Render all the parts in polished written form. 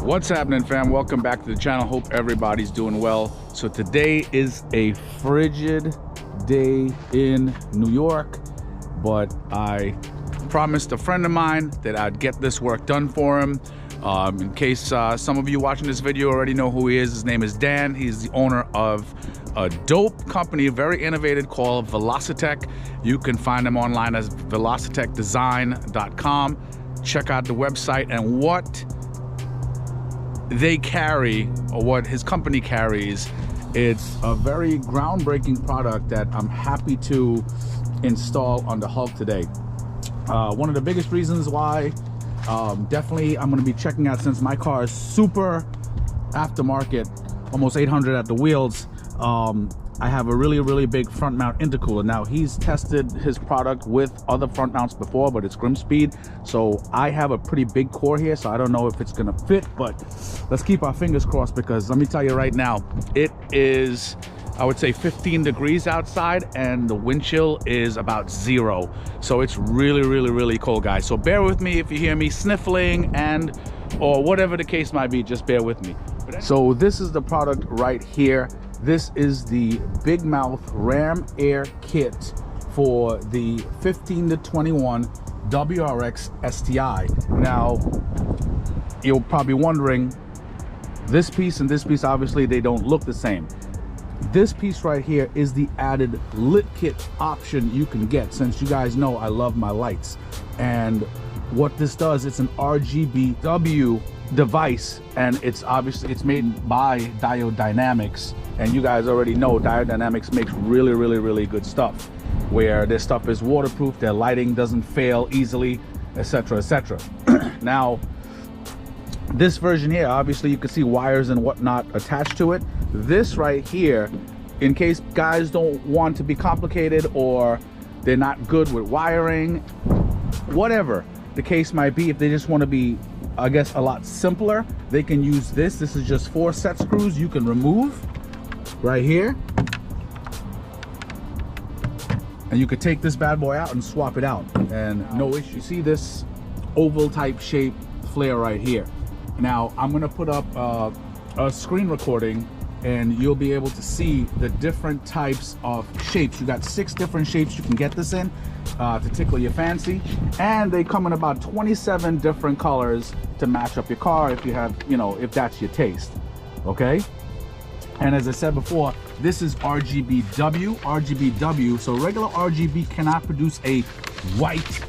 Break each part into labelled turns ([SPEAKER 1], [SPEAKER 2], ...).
[SPEAKER 1] What's happening, fam? Welcome back to the channel. Hope everybody's doing well. So today is a frigid day in New York, but I promised a friend of mine that I'd get this work done for him. In case some of you watching this video already know who he is, his name is Dan. He's the owner of a dope company, very innovative, called Velossa Tech. You can find him online as velossatechdesign.com. Check out the website and what they carry, or what his company carries. It's a very groundbreaking product that I'm happy to install on the Hulk today. One of the biggest reasons why, definitely I'm going to be checking out, since my car is super aftermarket, almost 800 at the wheels. I have a really big front mount intercooler. Now, he's tested his product with other front mounts before, but it's Grim Speed, so I have a pretty big core here, so I don't know if it's gonna fit, but let's keep our fingers crossed, because let me tell you right now, it is, I would say, 15 degrees outside and the wind chill is about 0. So it's really cold, guys. So bear with me if you hear me sniffling and or whatever the case might be, just bear with me. So this is the product right here. This is the Big Mouth Ram Air Kit for the 15 to 21 Wrx STI. Now, you're probably wondering, this piece and this piece, obviously they don't look the same. This piece right here is the added lit kit option you can get, since you guys know I love my lights. And what this does, it's an RGBW device, and it's made by Diode Dynamics, and you guys already know Diode Dynamics makes really good stuff, where their stuff is waterproof, their lighting doesn't fail easily, etc. Now, this version here, obviously you can see wires and whatnot attached to it. This right here, in case guys don't want to be complicated or they're not good with wiring, whatever the case might be, if they just want to be, I guess, a lot simpler, they can use this. This is just 4 set screws you can remove right here, and you could take this bad boy out and swap it out and no issue. You see this oval type shape flare right here. Now I'm gonna put up a screen recording and you'll be able to see the different types of shapes. You got 6 different shapes you can get this in to tickle your fancy, and they come in about 27 different colors to match up your car if you have, you know, if that's your taste. Okay, and as I said before, this is RGBW, so regular RGB cannot produce a white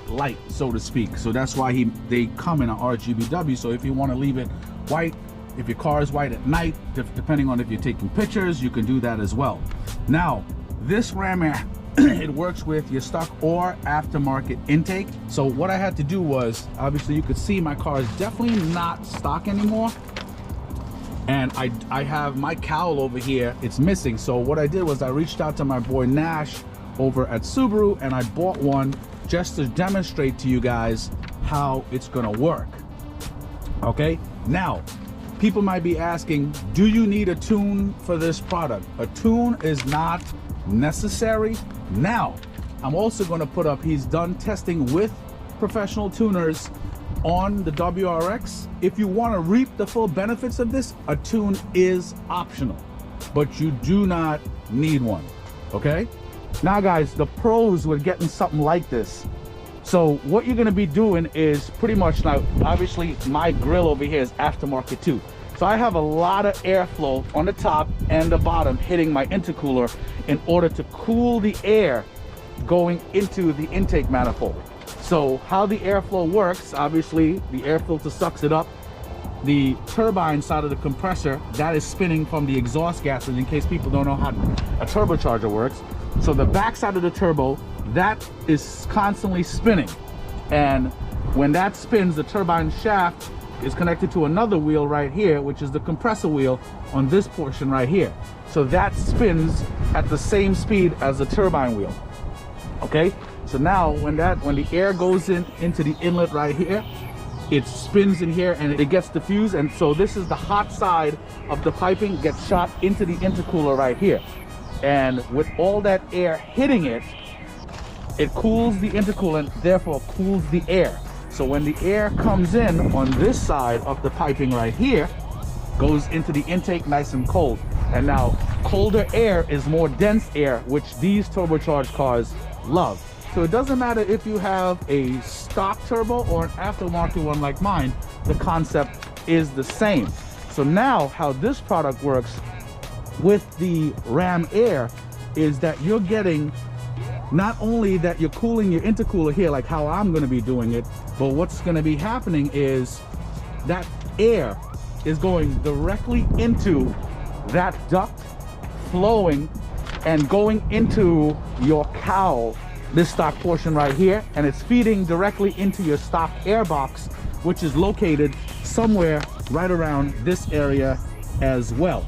[SPEAKER 1] light, so to speak. So that's why they come in an RGBW. So if you want to leave it white, if your car is white at night, depending on if you're taking pictures, you can do that as well. Now, this Ram Air, it works with your stock or aftermarket intake. So what I had to do was, obviously you could see my car is definitely not stock anymore, and I have my cowl over here, it's missing. So what I did was I reached out to my boy Nash over at Subaru, and I bought one just to demonstrate to you guys how it's gonna work. Okay, now people might be asking, do you need a tune for this product? A tune is not necessary. Now, I'm also going to put up, he's done testing with professional tuners on the Wrx. If you want to reap the full benefits of this, a tune is optional, but you do not need one. Okay, now guys, the pros with getting something like this, so what you're going to be doing is pretty much, now obviously my grill over here is aftermarket too, so I have a lot of airflow on the top and the bottom hitting my intercooler in order to cool the air going into the intake manifold. So how the airflow works, obviously the air filter sucks it up. The turbine side of the compressor, that is spinning from the exhaust gases, in case people don't know how a turbocharger works. So the back side of the turbo, that is constantly spinning, and when that spins, the turbine shaft is connected to another wheel right here, which is the compressor wheel on this portion right here. So that spins at the same speed as the turbine wheel. Okay, so now when the air goes into the inlet right here, it spins in here and it gets diffused, and so this is the hot side of the piping gets shot into the intercooler right here, and with all that air hitting it, it cools the intercoolant, therefore cools the air. So when the air comes in on this side of the piping right here, goes into the intake nice and cold. And now colder air is more dense air, which these turbocharged cars love. So it doesn't matter if you have a stock turbo or an aftermarket one like mine, the concept is the same. So now how this product works with the Ram Air is that you're getting not only that you're cooling your intercooler here like how I'm going to be doing it, but what's going to be happening is that air is going directly into that duct, flowing and going into your cowl, this stock portion right here, and it's feeding directly into your stock air box, which is located somewhere right around this area as well.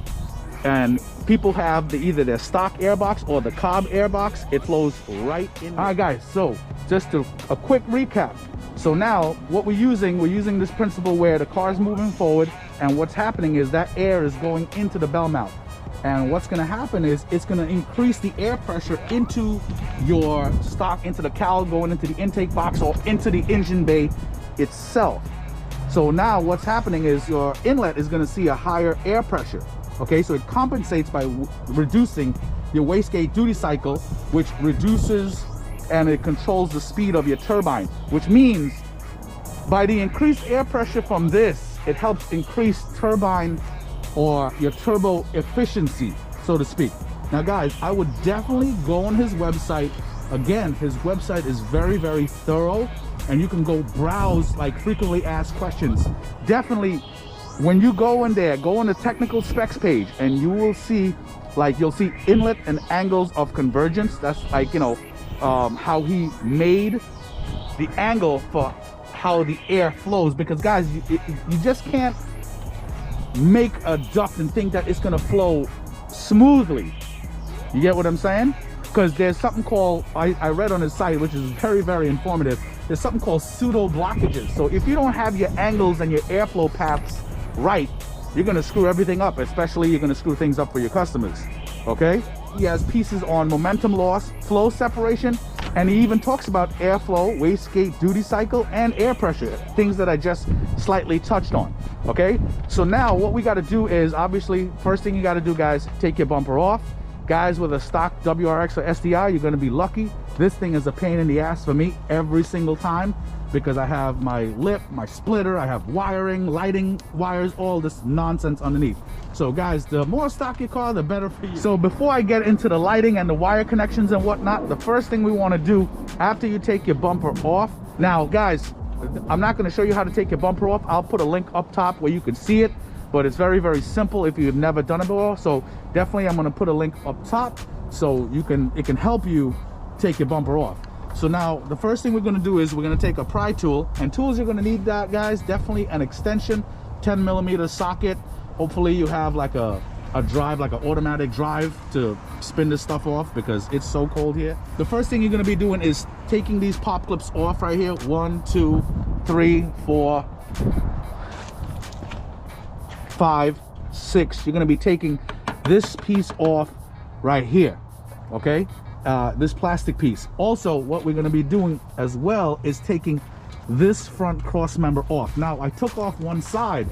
[SPEAKER 1] And people have either their stock air box or the Cobb air box. It flows right in. All right guys, so just a quick recap. So now what we're using this principle where the car is moving forward, and what's happening is that air is going into the bell mount. And what's going to happen is it's going to increase the air pressure into your stock, into the cowl, going into the intake box or into the engine bay itself. So now what's happening is your inlet is going to see a higher air pressure. Okay, so it compensates by reducing your wastegate duty cycle, which reduces and it controls the speed of your turbine, which means by the increased air pressure from this, it helps increase turbine or your turbo efficiency, so to speak. Now guys, I would definitely go on his website. Again, his website is very, very thorough, and you can go browse like frequently asked questions. Definitely, when you go in there, go on the technical specs page, and you will see, like, you'll see inlet and angles of convergence. That's like, you know, how he made the angle for how the air flows. Because guys, you just can't make a duct and think that it's gonna flow smoothly. You get what I'm saying? Because there's something called, I read on his site, which is very, very informative, there's something called pseudo blockages. So if you don't have your angles and your airflow paths right, you're gonna screw everything up. Especially you're gonna screw things up for your customers. Okay, he has pieces on momentum loss, flow separation, and he even talks about airflow, wastegate duty cycle, and air pressure, things that I just slightly touched on. Okay, so now what we got to do is, obviously, first thing you got to do, guys, take your bumper off. Guys with a stock WRX or SDI, you're going to be lucky. This thing is a pain in the ass for me every single time, because I have my lip, my splitter, I have wiring, lighting wires, all this nonsense underneath. So guys, the more stock your car, the better for you. So before I get into the lighting and the wire connections and whatnot, the first thing we want to do after you take your bumper off. Now guys, I'm not going to show you how to take your bumper off. I'll put a link up top where you can see it, but it's very, very simple if you've never done it before. So definitely I'm going to put a link up top so it can help you take your bumper off. So now the first thing we're going to do is we're going to take a pry tool, and tools you're going to need, that guys, definitely an extension, 10mm socket. Hopefully you have like a drive, like an automatic drive to spin this stuff off, because it's so cold here. The first thing you're going to be doing is taking these pop clips off right here. 1, 2, 3, 4, 5, 6. You're going to be taking this piece off right here. Okay, this plastic piece. Also, what we're going to be doing as well is taking this front cross member off. Now I took off one side.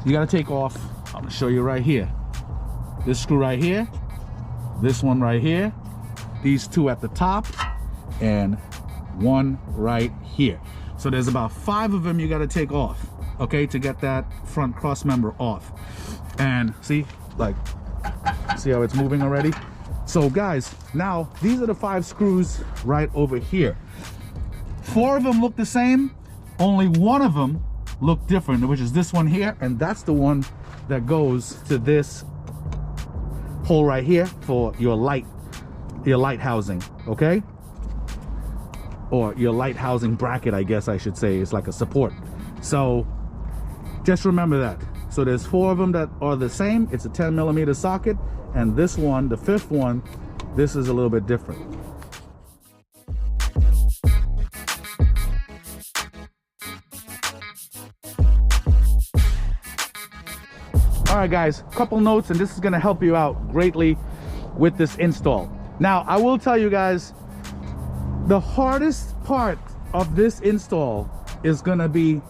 [SPEAKER 1] You got to take off, I'm going to show you right here, this screw right here, this one right here, these two at the top, and one right here. So there's about 5 of them you got to take off, okay, to get that front cross member off. And see, like, see how it's moving already? So guys, now these are the 5 screws right over here. 4 of them look the same, only one of them look different, which is this one here, and that's the one that goes to this hole right here for your light housing, okay, or your light housing bracket, I guess I should say. It's like a support. So just remember that. So there's 4 of them that are the same. It's a 10mm socket, and this one, the 5th one, this is a little bit different. All right guys, couple notes, and this is going to help you out greatly with this install. Now I will tell you guys, the hardest part of this install is gonna be,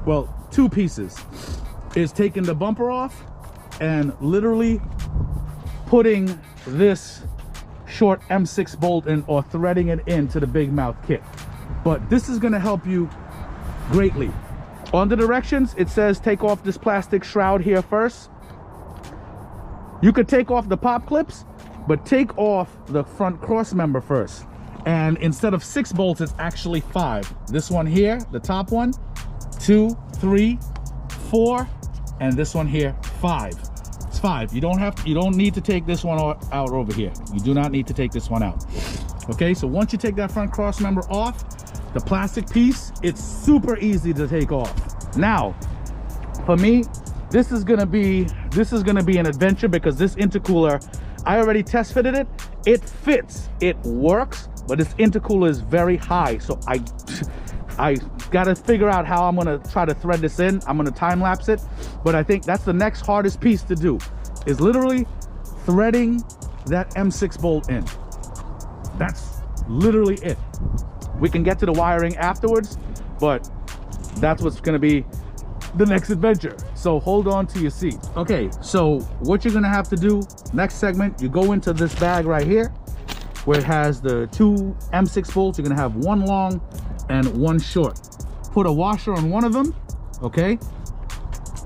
[SPEAKER 1] well, two pieces. Is taking the bumper off and literally putting this short M6 bolt in, or threading it into the big mouth kit. But this is gonna help you greatly. On the directions, it says take off this plastic shroud here first. You could take off the pop clips, but take off the front cross member first. And instead of 6 bolts, it's actually 5. This one here, the top one, 2, 3, 4, and this one here, 5. It's 5. You don't need to take this one out over here. You do not need to take this one out. Okay, so once you take that front cross member off, the plastic piece, it's super easy to take off. Now, for me, this is gonna be an adventure, because this intercooler, I already test fitted it. It fits, it works, but this intercooler is very high. So I gotta figure out how I'm gonna try to thread this in. I'm gonna time lapse it, but I think that's the next hardest piece to do, is literally threading that M6 bolt in. That's literally it. We can get to the wiring afterwards, but that's what's gonna be the next adventure. So hold on to your seat. Okay, so what you're gonna have to do, next segment, you go into this bag right here, where it has the 2 M6 bolts. You're gonna have one long and one short. Put a washer on one of them, okay?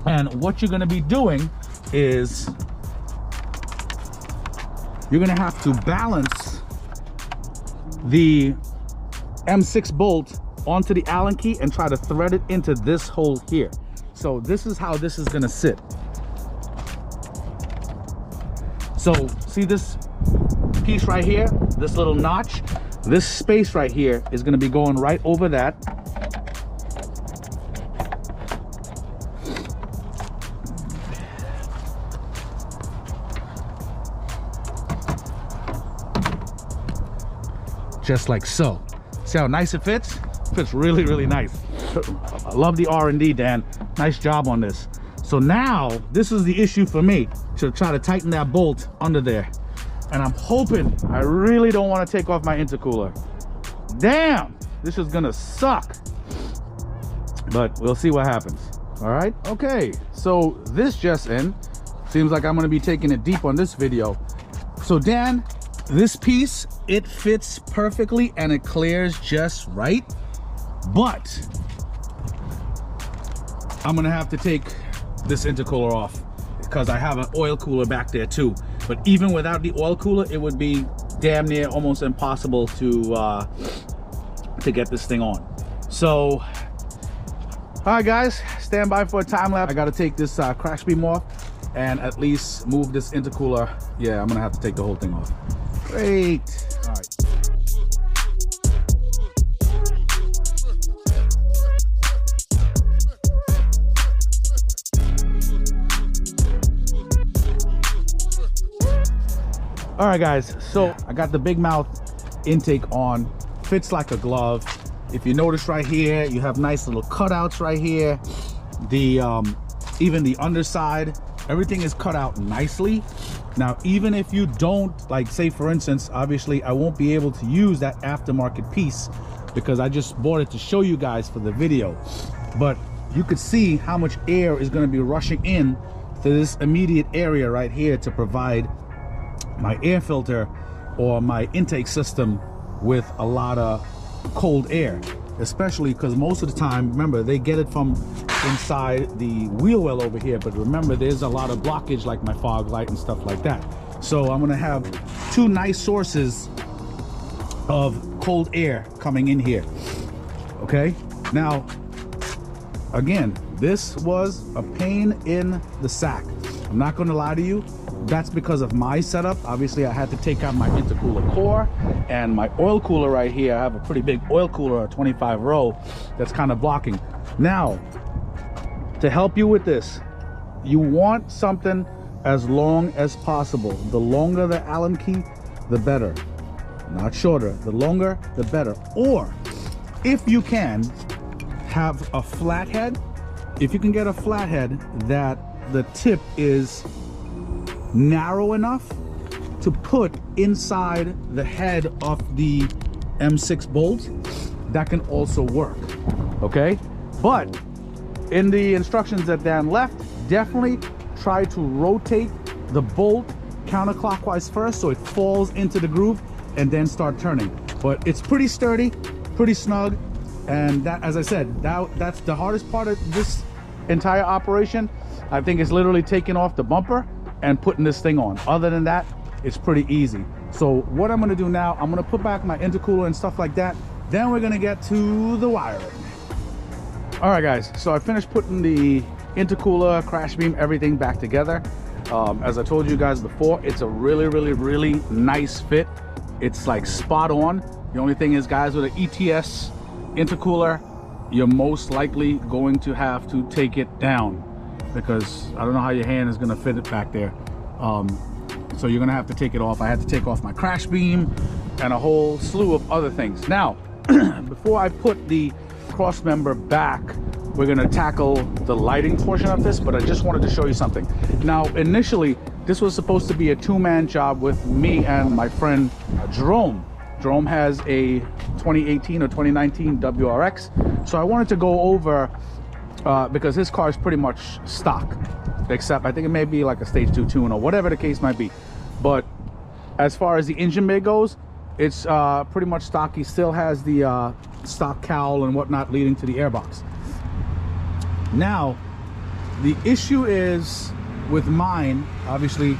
[SPEAKER 1] And what you're gonna be doing is you're gonna have to balance the M6 bolt onto the Allen key and try to thread it into this hole here. So this is how this is gonna sit. So see this piece right here, this little notch, this space right here is gonna be going right over that. Just like so. See how nice it fits? Fits really, really nice. I love the R&D, Dan. Nice job on this. So now, this is the issue for me, to try to tighten that bolt under there. And I'm hoping, I really don't want to take off my intercooler. Damn, this is gonna suck. But we'll see what happens. All right, okay. So this just in. Seems like I'm gonna be taking it deep on this video. So Dan, this piece, it fits perfectly and it clears just right. But I'm gonna have to take this intercooler off, because I have an oil cooler back there too. But even without the oil cooler, it would be damn near almost impossible to get this thing on. So, all right guys, stand by for a time lapse. I gotta take this crash beam off and at least move this intercooler. Yeah, I'm gonna have to take the whole thing off. Great, all right. All right guys, so I got the big mouth intake on, fits like a glove. If you notice right here, you have nice little cutouts right here. The even the underside, everything is cut out nicely. Now, even if you don't, like say for instance, obviously I won't be able to use that aftermarket piece because I just bought it to show you guys for the video. But you could see how much air is going to be rushing in to this immediate area right here to provide my air filter or my intake system with a lot of cold air, especially because most of the time, remember, they get it from inside the wheel well over here, but remember there's a lot of blockage like my fog light and stuff like that. So I'm gonna have two nice sources of cold air coming in here. Okay, now again, this was a pain in the sack. I'm not gonna lie to you. That's because of my setup. Obviously I had to take out my intercooler core and my oil cooler right here. I have a pretty big oil cooler, a 25 row, that's kind of blocking. Now, to help you with this, you want something as long as possible. The longer the Allen key, the better. Not shorter, the longer, the better. Or if you can have a flathead, if you can get a flathead that the tip is narrow enough to put inside the head of the M6 bolt, that can also work, okay? But in the instructions that Dan left, definitely try to rotate the bolt counterclockwise first so it falls into the groove and then start turning. But it's pretty sturdy, pretty snug, and that, as I said, that's the hardest part of this entire operation. I think it's literally taking off the bumper and putting this thing on. Other than that, it's pretty easy. So what I'm gonna do now, I'm gonna put back my intercooler and stuff like that. Then we're gonna get to the wiring. All right, guys, so I finished putting the intercooler, crash beam, everything back together. As I told you guys before, it's a really nice fit. It's like spot on. The only thing is, guys, with an ETS intercooler, you're most likely going to have to take it down, because I don't know how your hand is gonna fit it back there. So you're gonna have to take it off. I had to take off my crash beam and a whole slew of other things. Now, before I put the cross member back, we're gonna tackle the lighting portion of this, but I just wanted to show you something. Now, initially, this was supposed to be a two-man job with me and my friend Jerome. Jerome has a 2018 or 2019 WRX. So I wanted to go over, because his car is pretty much stock, except I think it may be like a stage 2 tune or whatever the case might be. But as far as the engine bay goes, it's pretty much stock. He still has the stock cowl and whatnot leading to the airbox. Now, the issue is with mine, obviously,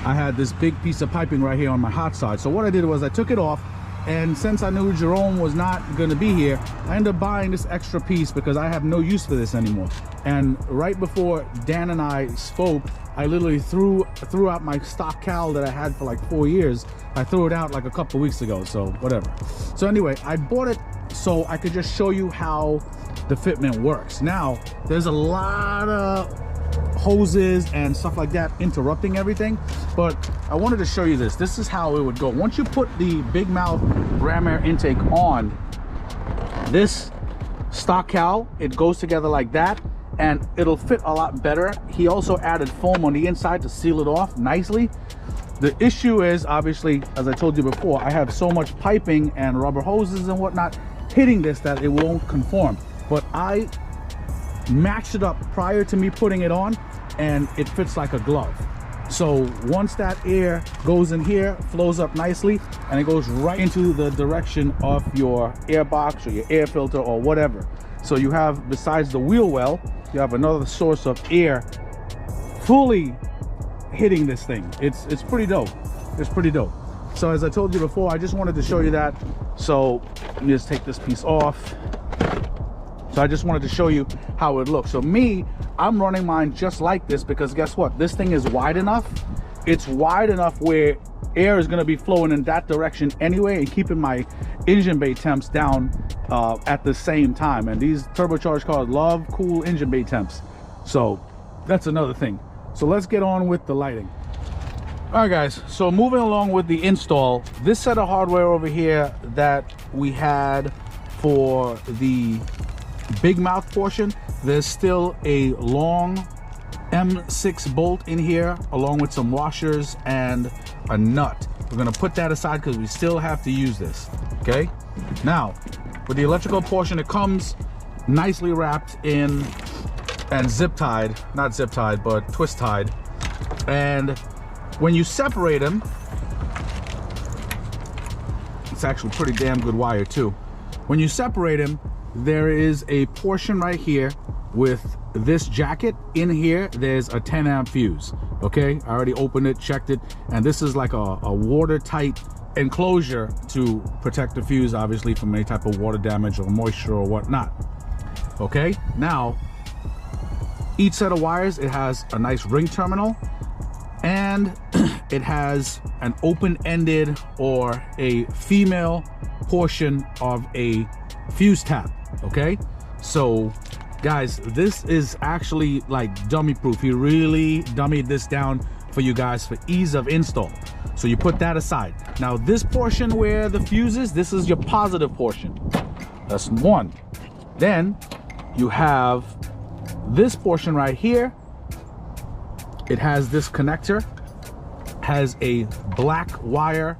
[SPEAKER 1] I had this big piece of piping right here on my hot side. So what I did was I took it off, and since I knew Jerome was not going to be here, I ended up buying this extra piece because I have no use for this anymore. And right before Dan and I spoke, I literally threw out my stock cowl that I had for like 4 years. I threw it out like a couple weeks ago, so whatever. So anyway, I bought it so I could just show you how the fitment works. Now, there's a lot of hoses and stuff like that interrupting everything, but I wanted to show you this. This is how it would go. Once you put the big mouth ram air intake on, this stock cowl, it goes together like that, and it'll fit a lot better. He also added foam on the inside to seal it off nicely. The issue is, obviously, as I told you before, I have so much piping and rubber hoses and whatnot hitting this that it won't conform. But I matched it up prior to me putting it on, and it fits like a glove. So once that air goes in here, flows up nicely, and it goes right into the direction of your air box or your air filter or whatever. So you have, besides the wheel well, you have another source of air fully hitting this thing. It's pretty dope. It's pretty dope. So as I told you before, I just wanted to show you that. So let me just take this piece off. So I just wanted to show you how it looks. So me, I'm running mine just like this because guess what? This thing is wide enough. It's wide enough where air is gonna be flowing in that direction anyway and keeping my engine bay temps down at the same time. And these turbocharged cars love cool engine bay temps. So that's another thing. So let's get on with the lighting. All right, guys, so moving along with the install, this set of hardware over here that we had for the big mouth portion, there's still a long M6 bolt in here along with some washers and a nut. We're gonna put that aside because we still have to use this, okay? Now, with the electrical portion, it comes nicely wrapped in and zip tied, not zip tied, but twist tied. And when you separate them, it's actually pretty damn good wire too. When you separate them, there is a portion right here with this jacket. In here, there's a 10 amp fuse, okay? I already opened it, checked it, and this is like a watertight enclosure to protect the fuse, obviously, from any type of water damage or moisture or whatnot, okay? Now, each set of wires, it has a nice ring terminal, and it has an open-ended or a female portion of a fuse tap, okay? So guys, this is actually like dummy proof. He really dummied this down for you guys for ease of install. So you put that aside. Now this portion where the fuse is, this is your positive portion. That's one. Then you have this portion right here. It has this connector, has a black wire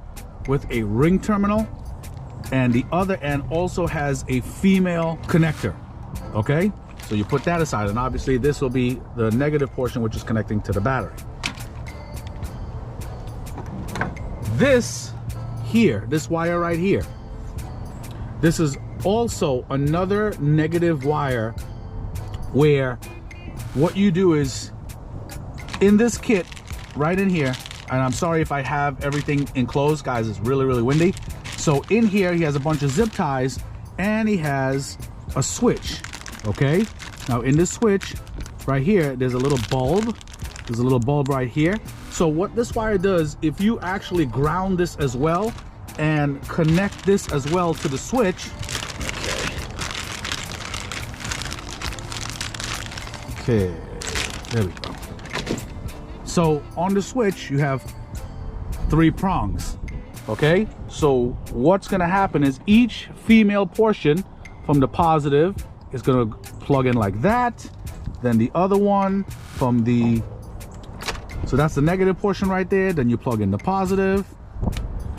[SPEAKER 1] with a ring terminal, and the other end also has a female connector. Okay, so you put that aside, and obviously this will be the negative portion, which is connecting to the battery. This here, this wire right here, this is also another negative wire, where what you do is, in this kit right in here, and I'm sorry if I have everything enclosed, guys, it's really windy. So in here he has a bunch of zip ties, and he has a switch. Okay, now in this switch right here, there's a little bulb. There's a little bulb right here. So what this wire does, if you actually ground this as well and connect this as well to the switch, okay, there we go. So on the switch you have 3 prongs. Okay, so what's gonna happen is each female portion from the positive is gonna plug in like that, then the other one from the, so that's the negative portion right there, then you plug in the positive,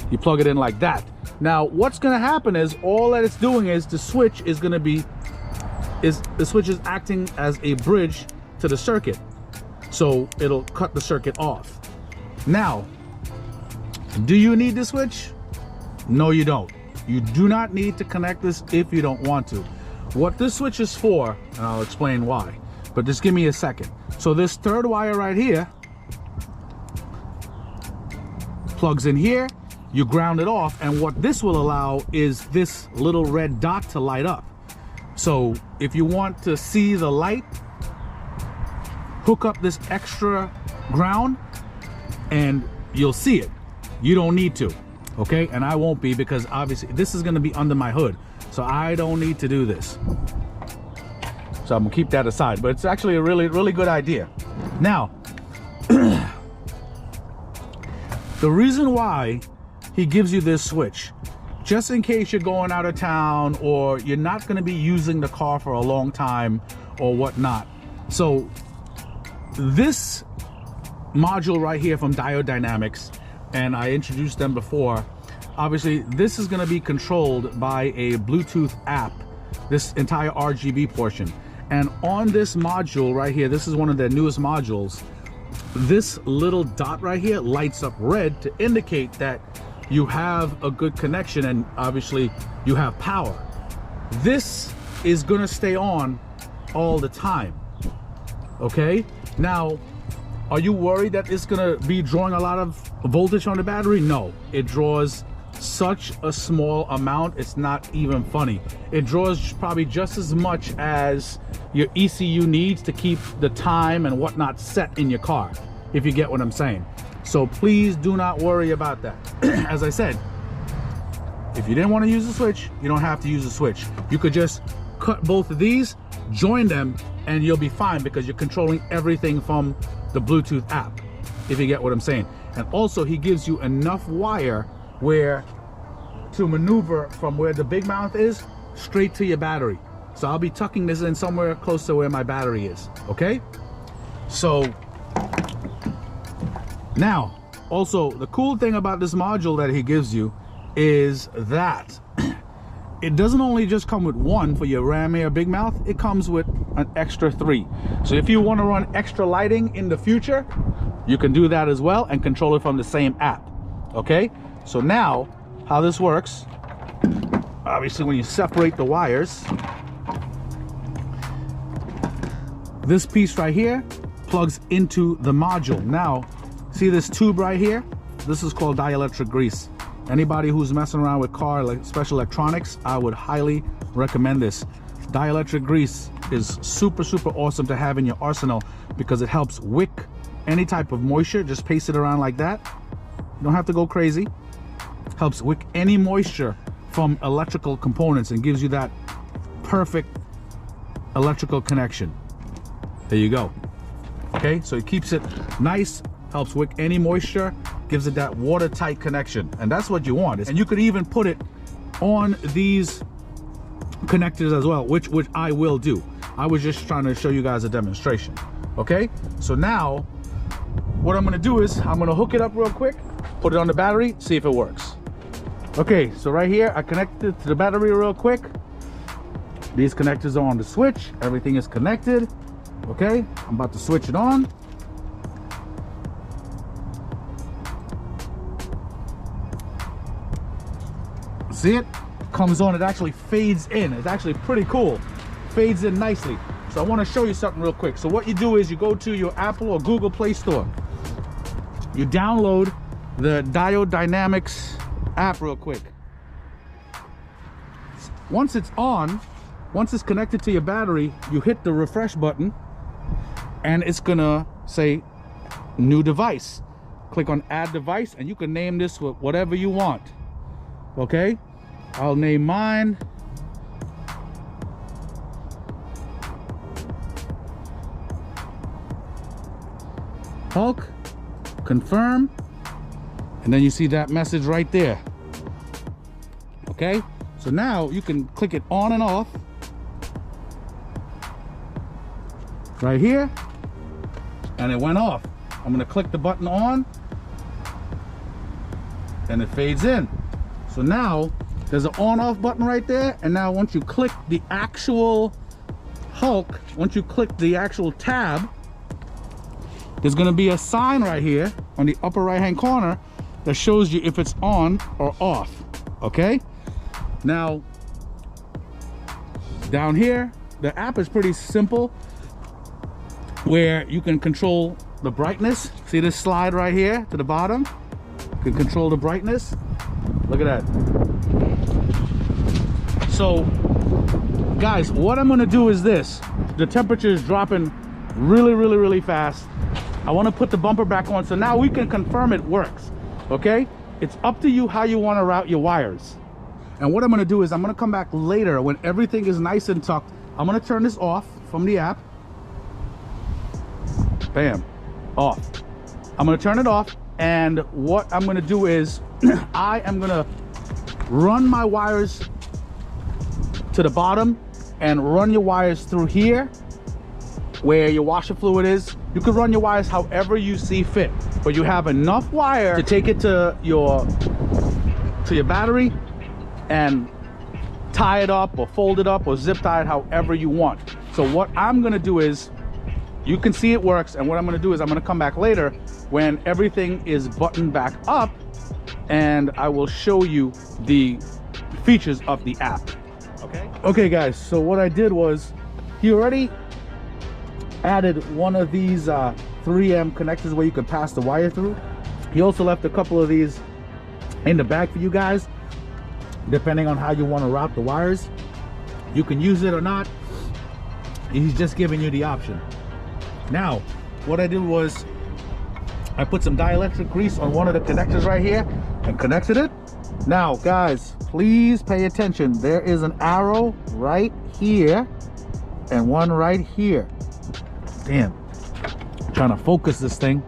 [SPEAKER 1] you plug it in like that. Now what's gonna happen is, all that it's doing is the switch is gonna be, the switch is acting as a bridge to the circuit, so it'll cut the circuit off. Now, do you need the switch? No, you don't. You do not need to connect this if you don't want to. What this switch is for, and I'll explain why, but just give me a second. So this third wire right here plugs in here, you ground it off, and what this will allow is this little red dot to light up. So if you want to see the light, hook up this extra ground and you'll see it. You don't need to, okay? And I won't be, because obviously this is gonna be under my hood, so I don't need to do this. So I'm gonna keep that aside, but it's actually a really good idea. Now, the reason why he gives you this switch, just in case you're going out of town or you're not gonna be using the car for a long time or whatnot. So this module right here from Diode Dynamics, and I introduced them before, obviously this is going to be controlled by a Bluetooth app, this entire RGB portion. And on this module right here, this is one of their newest modules, this little dot right here lights up red to indicate that you have a good connection and obviously you have power. This is going to stay on all the time. Okay, now are you worried that it's gonna be drawing a lot of voltage on the battery? No, it draws such a small amount, it's not even funny. It draws probably just as much as your ECU needs to keep the time and whatnot set in your car, if you get what I'm saying. So please do not worry about that. As I said, if you didn't want to use the switch, you don't have to use the switch. You could just cut both of these, join them, and you'll be fine, because you're controlling everything from the Bluetooth app, if you get what I'm saying. And also he gives you enough wire where to maneuver from where the big mouth is straight to your battery. So I'll be tucking this in somewhere close to where my battery is. Okay, so now also the cool thing about this module that he gives you is that it doesn't only just come with one for your ram air big mouth, it comes with an extra 3. So if you want to run extra lighting in the future, you can do that as well and control it from the same app. Okay, so now how this works, obviously when you separate the wires, this piece right here plugs into the module. Now see this tube right here, this is called dielectric grease. Anybody who's messing around with special electronics, I would highly recommend this. Dielectric grease is super awesome to have in your arsenal, because it helps wick any type of moisture. Just paste it around like that. You don't have to go crazy. Helps wick any moisture from electrical components and gives you that perfect electrical connection. There you go. Okay, so it keeps it nice, helps wick any moisture, gives it that watertight connection, and that's what you want. And you could even put it on these connectors as well, which I will do. I was just trying to show you guys a demonstration. Okay, so now what I'm going to do is I'm going to hook it up real quick, put it on the battery, see if it works. Okay, so right here, I connected it to the battery real quick. These connectors are on the switch. Everything is connected. Okay, I'm about to switch it on. See it? Comes on, it actually fades in. It's actually pretty cool. Fades in nicely. So I want to show you something real quick. So what you do is you go to your Apple or Google Play Store. You download the Diode Dynamics app real quick. Once it's on, once it's connected to your battery, you hit the refresh button and it's gonna say new device. Click on add device and you can name this with whatever you want. Okay, I'll name mine Hulk. Confirm, and then you see that message right there. Okay, so now you can click it on and off right here, and it went off. I'm gonna click the button on and it fades in. So now there's an on-off button right there, and now once you click the actual Hulk, once you click the actual tab, there's going to be a sign right here on the upper right hand corner that shows you if it's on or off. Okay, now down here the app is pretty simple, where you can control the brightness. See this slide right here to the bottom? You can control the brightness. Look at that. So guys, what I'm going to do is this. The temperature is dropping really fast. I want to put the bumper back on, so now we can confirm it works. Okay, it's up to you how you want to route your wires. And what I'm going to do is I'm going to come back later when everything is nice and tucked. I'm going to turn this off from the app. Bam, off. I'm going to turn it off, and what I'm going to do is I am going to run my wires to the bottom and run your wires through here where your washer fluid is. You can run your wires however you see fit, but you have enough wire to take it to your battery and tie it up or fold it up or zip tie it however you want. So what I'm gonna do is, you can see it works, and what I'm gonna do is I'm gonna come back later when everything is buttoned back up, and I will show you the features of the app. Okay guys, so what I did was, he already added one of these 3M connectors where you could pass the wire through. He also left a couple of these in the bag for you guys, depending on how you want to route the wires. You can use it or not. He's just giving you the option. Now what I did was I put some dielectric grease on one of the connectors right here and connected it. Now guys, please pay attention. There is an arrow right here and one right here. Damn, I'm trying to focus this thing.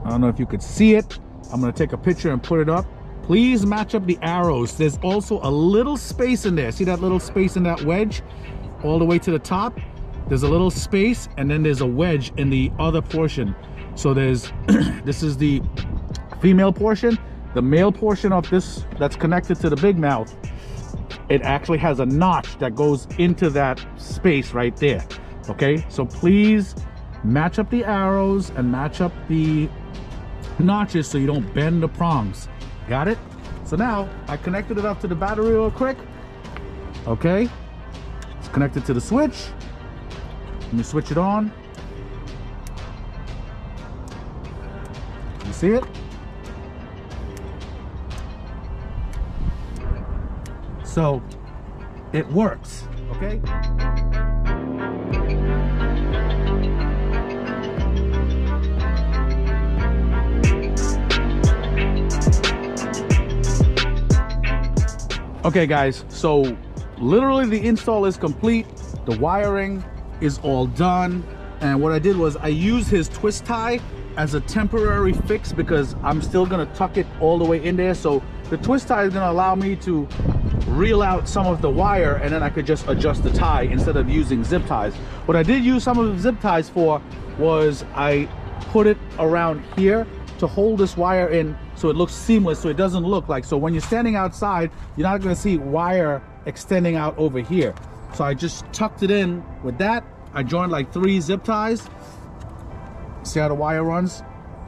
[SPEAKER 1] I don't know if you could see it. I'm gonna take a picture and put it up. Please match up the arrows. There's also a little space in there. See that little space in that wedge all the way to the top? There's a little space, and then there's a wedge in the other portion. So there's this is the female portion. The male portion of this that's connected to the big mouth, it actually has a notch that goes into that space right there. Okay, so please match up the arrows and match up the notches so you don't bend the prongs. Got it? So now I connected it up to the battery real quick. Okay, it's connected to the switch. Let me switch it on. You see it? So it works. Okay. Okay guys, so literally the install is complete. The wiring is all done, and what I did was I used his twist tie as a temporary fix because I'm still gonna tuck it all the way in there. So the twist tie is gonna allow me to reel out some of the wire, and then I could just adjust the tie instead of using zip ties. What I did use some of the zip ties for was I put it around here to hold this wire in so it looks seamless, so it doesn't look like, so when you're standing outside, you're not going to see wire extending out over here. So I just tucked it in with that. I joined like 3 zip ties. See how the wire runs?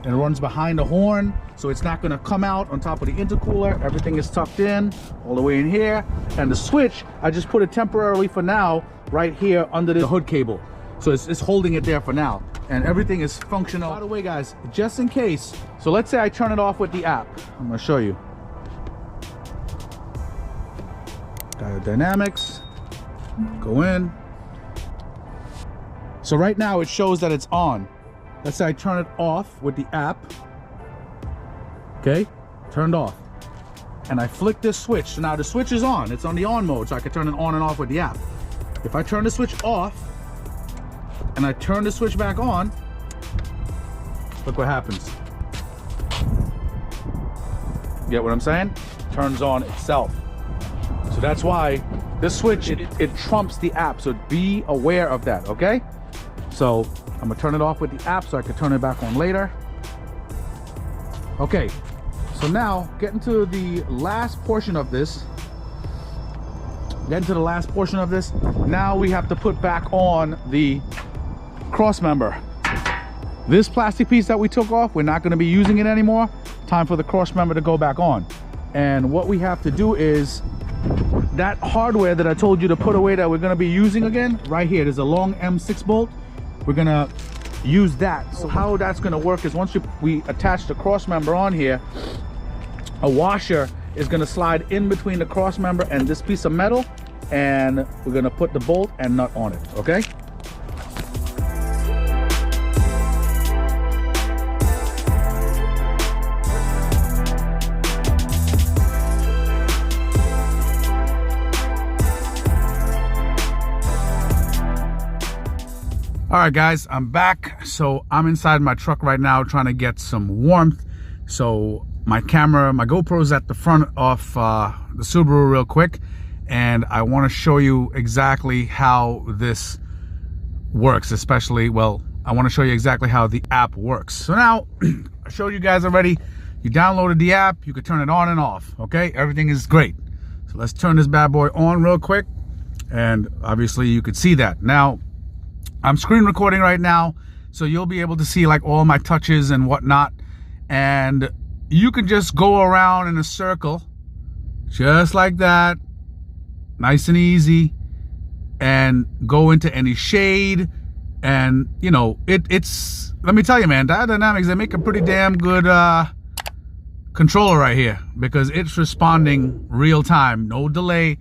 [SPEAKER 1] And it runs behind the horn, so it's not going to come out on top of the intercooler. Everything is tucked in all the way in here. And the switch, I just put it temporarily for now right here under the hood cable, so it's holding it there for now, and everything is functional. By the way, guys, just in case, so let's say I turn it off with the app. I'm going to show you. Diode dynamics, go in. So right now it shows that it's on. Let's say I turn it off with the app. Okay, turned off. And I flick this switch. So now the switch is on. It's on the on mode, so I can turn it on and off with the app. If I turn the switch off and I turn the switch back on, look what happens. Get what I'm saying? Turns on itself. So that's why this switch, it trumps the app. So be aware of that, okay? So I'm gonna turn it off with the app so I can turn it back on later. Okay, so now getting to the last portion of this. Now we have to put back on the cross member. This plastic piece that we took off, we're not gonna be using it anymore. Time for the cross member to go back on. And what we have to do is, that hardware that I told you to put away that we're gonna be using again, right here, there's a long M6 bolt. We're gonna use that. So how that's gonna work is once we attach the cross member on here, a washer is gonna slide in between the cross member and this piece of metal, and we're gonna put the bolt and nut on it, okay? All right, guys, I'm back. So I'm inside my truck right now trying to get some warmth. So my camera, my GoPro's at the front of the Subaru real quick, and I want to show you exactly how this works, especially, well, I want to show you exactly how the app works. So now, I showed you guys already, you downloaded the app, you could turn it on and off, okay? Everything is great. So let's turn this bad boy on real quick, and obviously you could see that. Now, I'm screen recording right now, so you'll be able to see like all my touches and whatnot, and you can just go around in a circle just like that, nice and easy, and go into any shade. And you know, it's let me tell you, man, Diode Dynamics, they make a pretty damn good controller right here, because it's responding real time, no delay,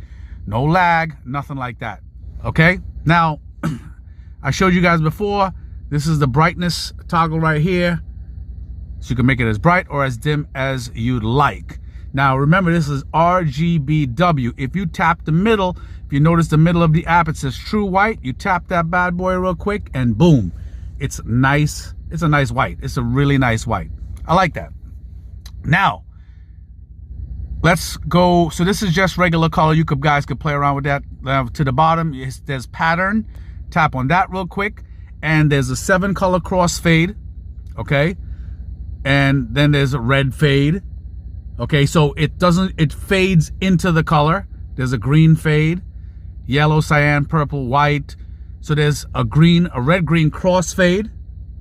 [SPEAKER 1] no lag, nothing like that. Okay, now I showed you guys before, this is the brightness toggle right here. So you can make it as bright or as dim as you'd like. Now remember, this is RGBW. If you tap the middle, if you notice the middle of the app, it says true white. You tap that bad boy real quick and boom, it's nice. It's a nice white. It's a really nice white. I like that. Now, let's go. So this is just regular color. You guys could play around with that. To the bottom, there's pattern. Tap on that real quick, and there's a 7-color crossfade, okay? And then there's a red fade, okay? So it fades into the color. There's a green fade, yellow, cyan, purple, white. So there's a red-green crossfade.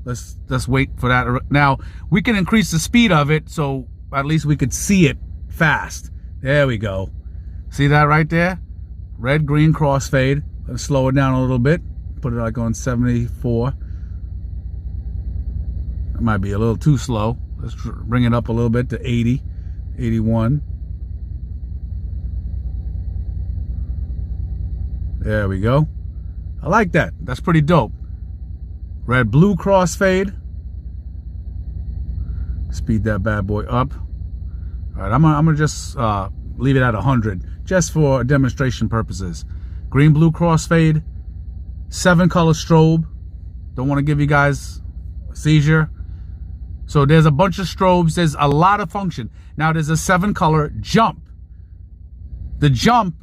[SPEAKER 1] Let's wait for that. Now, we can increase the speed of it, so at least we could see it fast. There we go. See that right there? Red-green crossfade. Let's slow it down a little bit. Put it like on 74. It might be a little too slow. Let's bring it up a little bit to 80, 81. There we go. I like that. That's pretty dope. Red-blue crossfade. Speed that bad boy up. All right, I'm gonna just leave it at 100, just for demonstration purposes. Green-blue crossfade. 7-color strobe. Don't want to give you guys a seizure. So there's a bunch of strobes. There's a lot of function. Now there's a 7-color jump. The jump,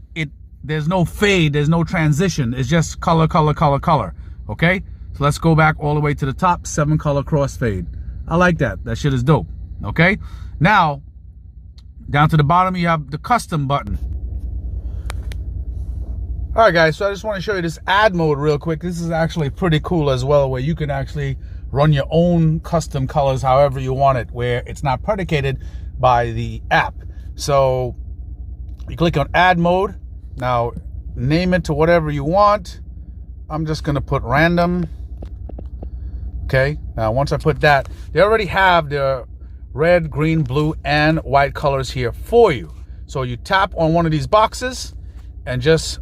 [SPEAKER 1] there's no fade, there's no transition. It's just color, color, color, color. Okay? So let's go back all the way to the top. 7-color crossfade. I like that. That shit is dope. Okay, now down to the bottom you have the custom button. All right, guys, so I just want to show you this add mode real quick. This is actually pretty cool as well, where you can actually run your own custom colors however you want it, where it's not predicated by the app. So you click on add mode. Now name it to whatever you want. I'm just gonna put random. Okay, now once I put that, they already have the red, green, blue, and white colors here for you. So you tap on one of these boxes and just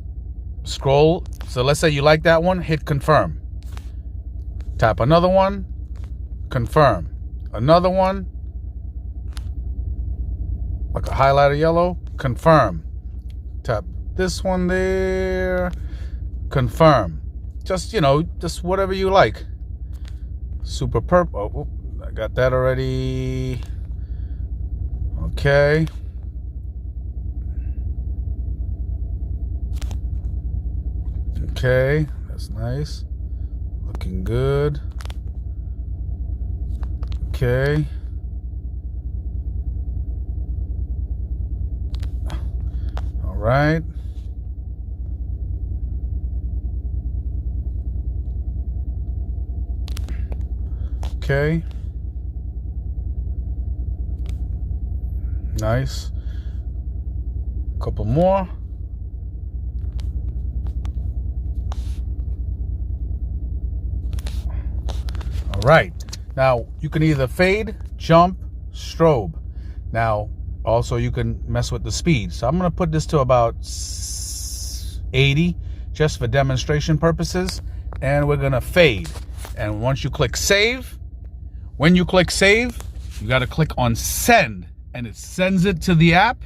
[SPEAKER 1] scroll. So let's say you like that one, hit confirm. Tap another one, confirm. Another one, like a highlighter yellow, confirm. Tap this one there, confirm. Just, you know, just whatever you like. Super purple. Oh, I got that already. Okay. Okay, that's nice. Looking good. Okay. All right. Okay. Nice. Couple more. All right. Now you can either fade, jump, strobe. Now also you can mess with the speed. So I'm going to put this to about 80 just for demonstration purposes, and we're going to fade. And once you click save, when you click save, you got to click on send, and it sends it to the app.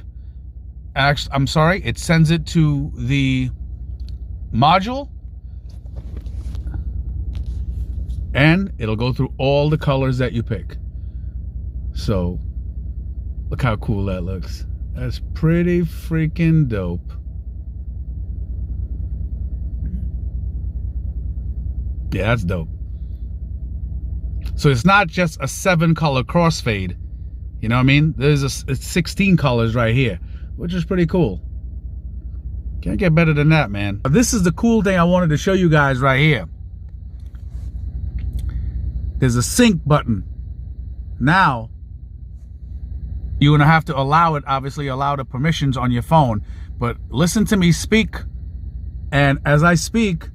[SPEAKER 1] Actually, I'm sorry, it sends it to the module, and it'll go through all the colors that you pick. So look how cool that looks. That's pretty freaking dope. Yeah, that's dope. So it's not just a 7-color crossfade, you know what I mean? It's 16 colors right here, which is pretty cool. Can't get better than that, man. This is the cool thing I wanted to show you guys right here. There's a sync button. Now, you're gonna have to allow it, obviously allow the permissions on your phone, but listen to me speak, and as I speak,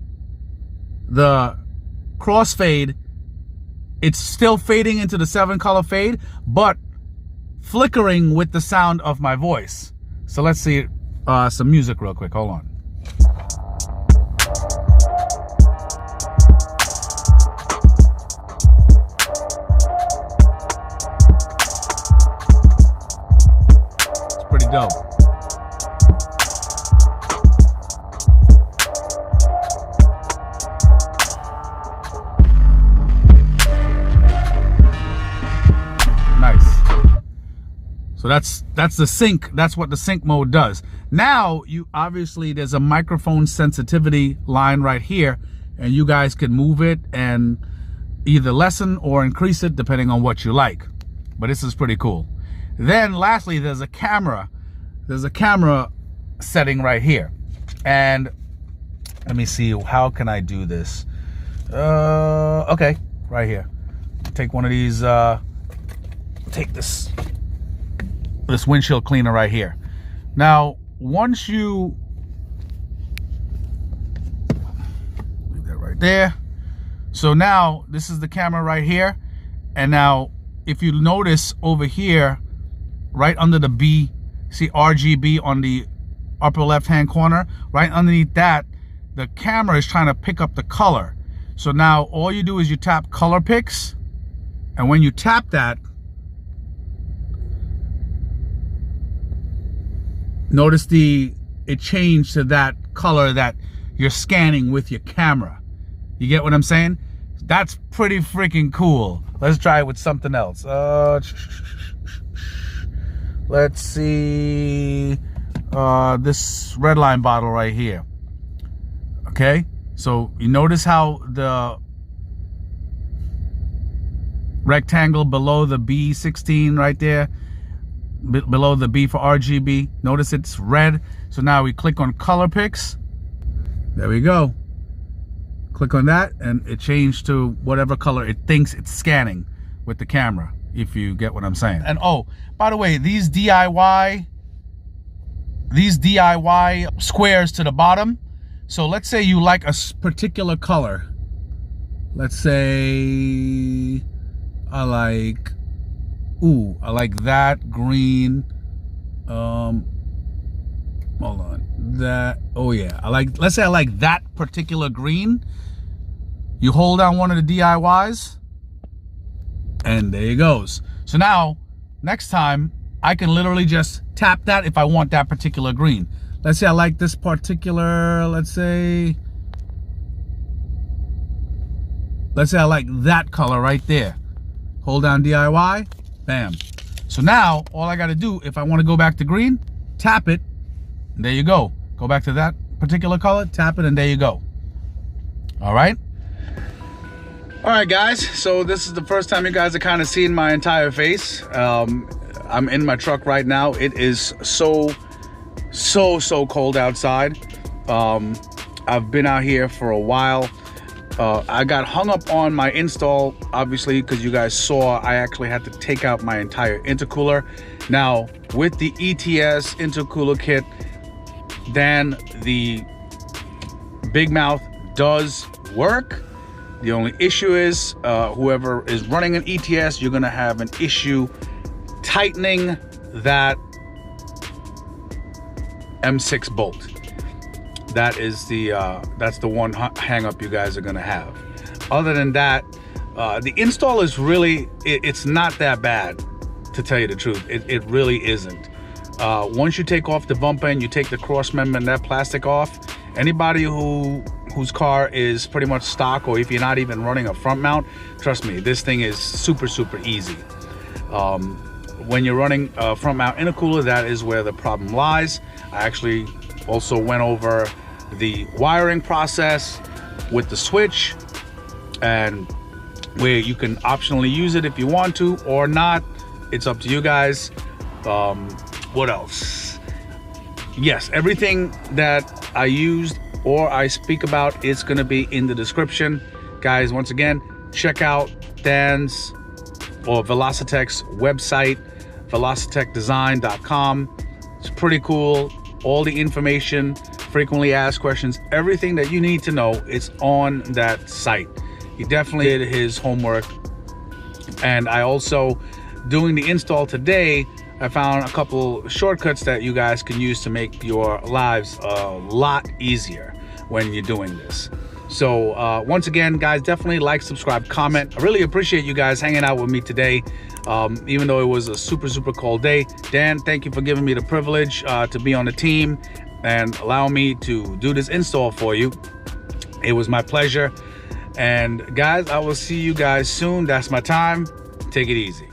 [SPEAKER 1] the crossfade, it's still fading into the 7-color fade, but flickering with the sound of my voice. So let's see some music real quick. Hold on. It's pretty dope. So that's the sync. That's what the sync mode does. Now you obviously, there's a microphone sensitivity line right here, and you guys can move it and either lessen or increase it depending on what you like. But this is pretty cool. Then lastly, there's a camera. There's a camera setting right here. And let me see, how can I do this? Okay, right here. Take one of these, take this windshield cleaner right here. Now, once you leave that right there. So now this is the camera right here. And now if you notice over here, right under the B, see RGB on the upper left hand corner, right underneath that, the camera is trying to pick up the color. So now all you do is you tap color picks, and when you tap that, notice it changed to that color that you're scanning with your camera. You get what I'm saying? That's pretty freaking cool. Let's try it with something else. Let's see, this red line bottle right here. Okay, so you notice how rectangle below the B16 right there, below the B for RGB. Notice it's red. So now we click on color picks. There we go. Click on that and it changed to whatever color it thinks it's scanning with the camera, if you get what I'm saying. And oh, by the way, these DIY squares to the bottom. So let's say you like a particular color. Let's say I like that green. Hold on. That, oh yeah. Let's say I like that particular green. You hold down one of the DIYs and there it goes. So now, next time, I can literally just tap that if I want that particular green. Let's say I like this particular, let's say I like that color right there. Hold down DIY, bam. So now, all I gotta do, if I wanna go back to green, tap it, and there you go. Go back to that particular color, tap it, and there you go. All right? All right, guys, so this is the first time you guys are kind of seeing my entire face. I'm in my truck right now. It is so cold outside. I've been out here for a while. I got hung up on my install, obviously, because you guys saw I actually had to take out my entire intercooler. Now, with the ETS intercooler kit, then the big mouth does work. The only issue is whoever is running an ETS, you're gonna have an issue tightening that M6 bolt. That is that's the one hang up you guys are gonna have. Other than that, the install is really, it's not that bad, to tell you the truth. It really isn't. Once you take off the bumper and you take the cross member and that plastic off, anybody whose car is pretty much stock, or if you're not even running a front mount, trust me, this thing is super easy. When you're running a front mount intercooler, that is where the problem lies. I actually also went over the wiring process with the switch, and where you can optionally use it if you want to or not. It's up to you guys. What else? Yes, everything that I used or I speak about is going to be in the description. Guys, once again, check out Dan's or Velossa Tech's website, velossatechdesign.com. It's pretty cool. All the information, frequently asked questions, everything that you need to know is on that site. He definitely did his homework. And I also, doing the install today, I found a couple shortcuts that you guys can use to make your lives a lot easier when you're doing this. So once again, guys, definitely like, subscribe, comment. I really appreciate you guys hanging out with me today, even though it was a super cold day. Dan, thank you for giving me the privilege to be on the team and allow me to do this install for you. It was my pleasure. And guys, I will see you guys soon. That's my time. Take it easy.